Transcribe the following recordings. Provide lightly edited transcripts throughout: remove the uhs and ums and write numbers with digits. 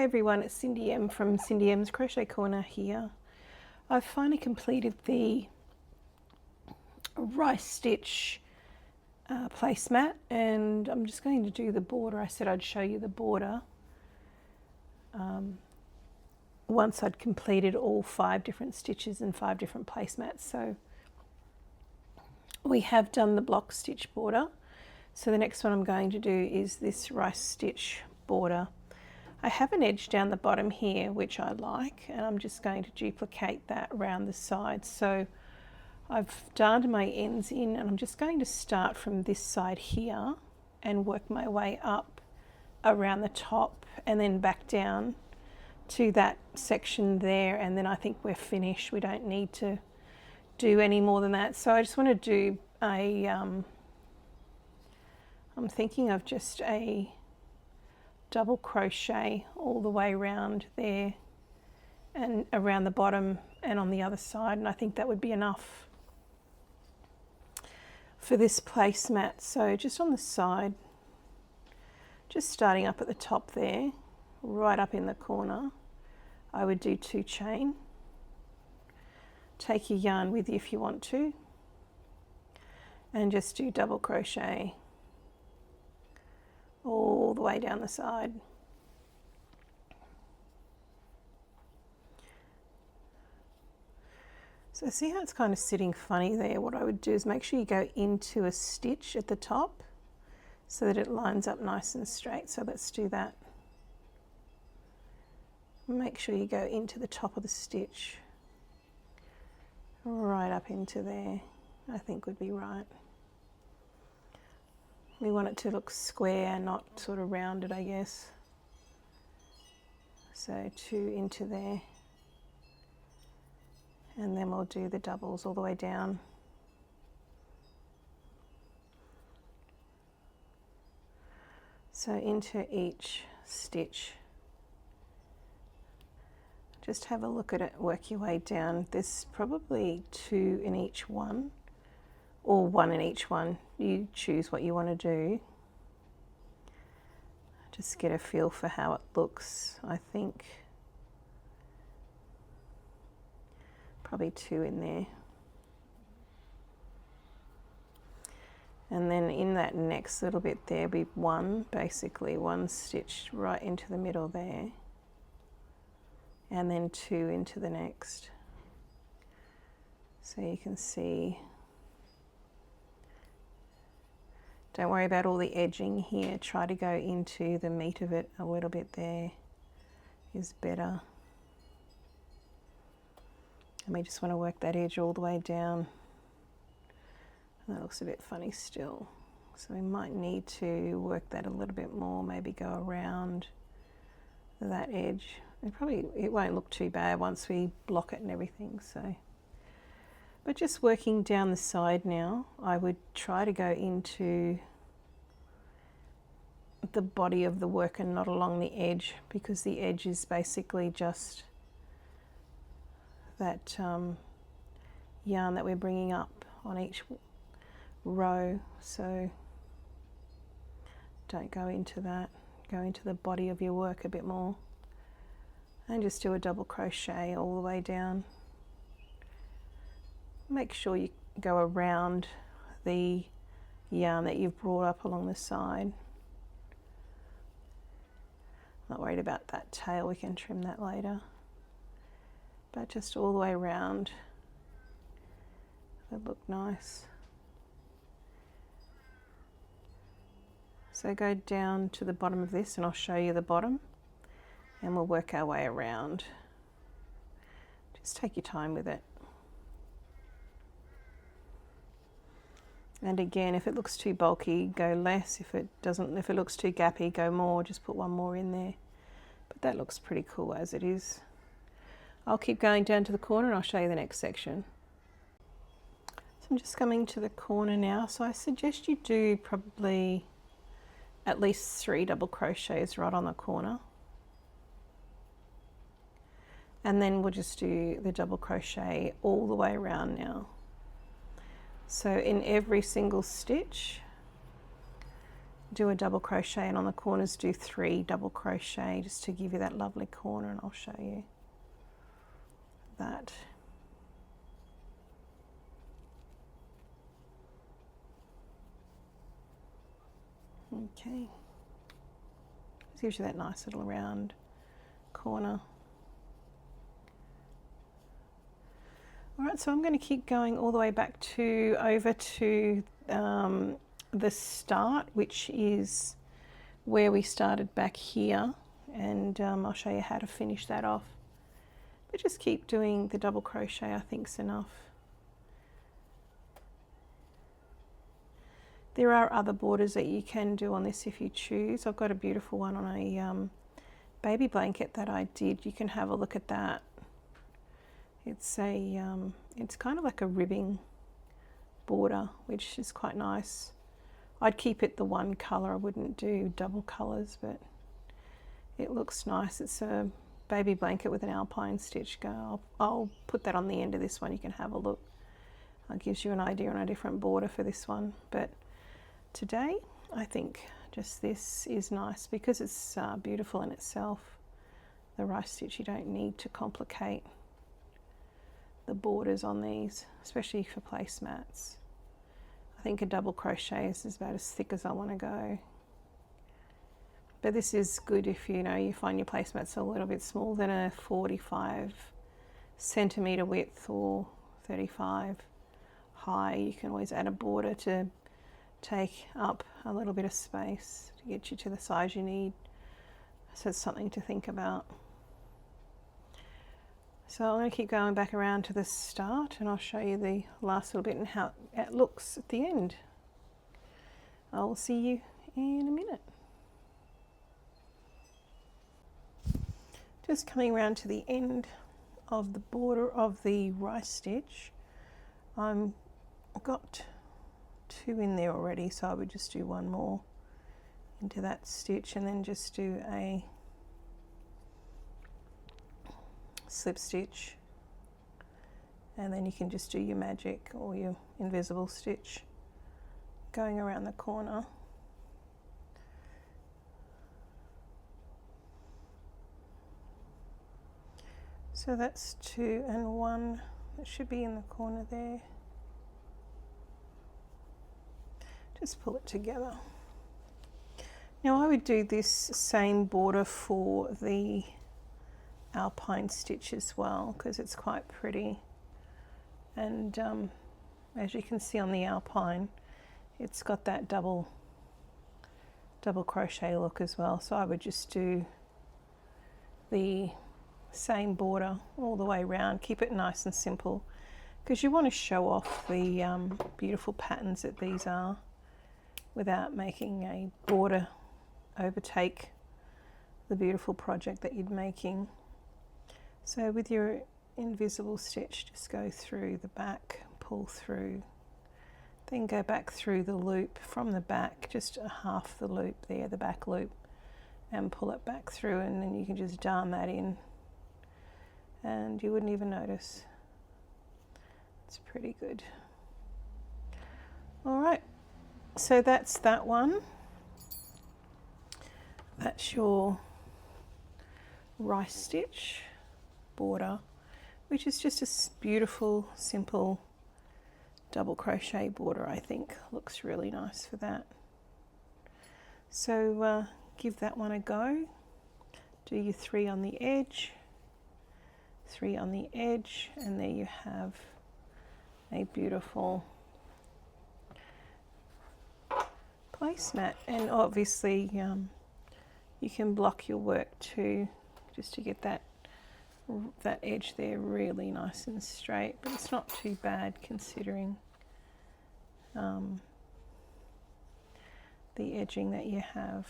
Hi everyone, it's Cindy M from Cindy M's Crochet Corner here. I've finally completed the rice stitch placemat, and I'm just going to do the border. I said I'd show you the border once I'd completed all 5 different stitches and 5 different placemats. So we have done the block stitch border. So the next one I'm going to do is this rice stitch border. I have an edge down the bottom here which I like, and I'm just going to duplicate that around the side. So I've darned my ends in, and I'm just going to start from this side here and work my way up around the top and then back down to that section there, and then I think we're finished. We don't need to do any more than that. So I just want to do a I'm thinking of just a double crochet all the way around there and around the bottom and on the other side, and I think that would be enough for this placemat. So just on the side, just starting up at the top there, right up in the corner, I would do 2 chain. Take your yarn with you if you want to, and just do double crochet all the way down the side. So see how it's kind of sitting funny there? What I would do is make sure you go into a stitch at the top so that it lines up nice and straight. So let's do that. Make sure you go into the top of the stitch, right up into there, I think would be right. We want it to look square, not sort of rounded, I guess. So 2 into there, and then we'll do the doubles all the way down. So into each stitch. Just have a look at it, work your way down. There's probably 2 in each one, or 1 in each one. You choose what you want to do. Just get a feel for how it looks. I think probably 2 in there. And then in that next little bit there will be 1, basically 1 stitch right into the middle there, and then 2 into the next. So you can see, don't worry about all the edging here. Try to go into the meat of it a little bit there is better. And we just want to work that edge all the way down. And that looks a bit funny still. So we might need to work that a little bit more, maybe go around that edge. It won't look too bad once we block it and everything. So, but just working down the side now, I would try to go into the body of the work and not along the edge, because the edge is basically just that yarn that we're bringing up on each row. So don't go into that, go into the body of your work a bit more, and just do a double crochet all the way down. Make sure you go around the yarn that you've brought up along the side. Not worried about that tail, we can trim that later. But just all the way around, it'll look nice. So go down to the bottom of this and I'll show you the bottom, and we'll work our way around. Just take your time with it. And again, if it looks too bulky, go less. If it looks too gappy, go more. Just put 1 more in there. But that looks pretty cool as it is. I'll keep going down to the corner and I'll show you the next section. So I'm just coming to the corner now. So I suggest you do probably at least 3 double crochets right on the corner. And then we'll just do the double crochet all the way around now. So in every single stitch, do a double crochet, and on the corners do 3 double crochet just to give you that lovely corner, and I'll show you that. Okay, just gives you that nice little round corner. All right, so I'm going to keep going all the way back to over to the start, which is where we started back here, and I'll show you how to finish that off. But just keep doing the double crochet, I think's enough. There are other borders that you can do on this if you choose. I've got a beautiful one on a baby blanket that I did. You can have a look at that. It's a it's kind of like a ribbing border, which is quite nice. I'd keep it the one color. I wouldn't do double colors, but it looks nice. It's a baby blanket with an alpine stitch. I'll put that on the end of this one. You can have a look. It gives you an idea on a different border for this one. But today, I think just this is nice because it's beautiful in itself. The rice stitch, you don't need to complicate the borders on these, especially for placemats. I think a double crochet is about as thick as I want to go. But this is good if you find your placemats a little bit small than a 45 centimeter width or 35 high. You can always add a border to take up a little bit of space to get you to the size you need. So it's something to think about. So I'm going to keep going back around to the start, and I'll show you the last little bit and how it looks at the end. I'll see you in a minute. Just coming around to the end of the border of the rice stitch. I've got 2 in there already, so I would just do 1 more into that stitch and then just do a slip stitch, and then you can just do your magic or your invisible stitch going around the corner. So that's 2 and 1 that should be in the corner there. Just pull it together. Now I would do this same border for the alpine stitch as well because it's quite pretty, and as you can see on the alpine, it's got that double crochet look as well. So I would just do the same border all the way around. Keep it nice and simple because you want to show off the beautiful patterns that these are without making a border overtake the beautiful project that you're making. So with your invisible stitch, just go through the back, pull through, then go back through the loop from the back, just half the loop there, the back loop, and pull it back through, and then you can just darn that in and you wouldn't even notice. It's pretty good. All right, so that's that one. That's your rice stitch border, which is just a beautiful, simple double crochet border. I think looks really nice for that. So give that one a go. Do your 3 on the edge, 3 on the edge, and there you have a beautiful placemat. And obviously you can block your work too, just to get that edge there really nice and straight, but it's not too bad considering the edging that you have.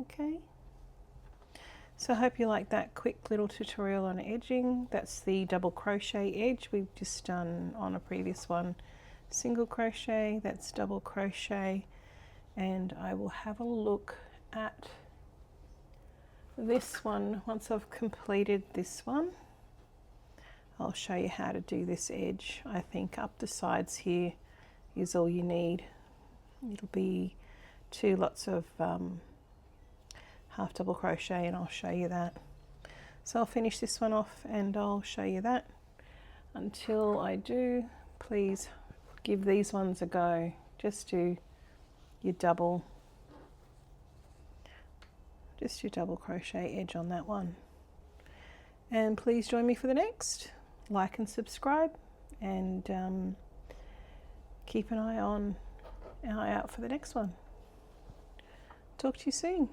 Okay, so I hope you like that quick little tutorial on edging. That's the double crochet edge. We've just done on a previous one single crochet, that's double crochet, and I will have a look at this one once I've completed this one. I'll show you how to do this edge. I think up the sides here is all you need It'll be 2 lots of half double crochet, and I'll show you that. So I'll finish this one off and I'll show you that. Until I do, please give these ones a go. Just do your double crochet edge on that one. And please join me for the next. Like and subscribe, and keep an eye out for the next one. Talk to you soon.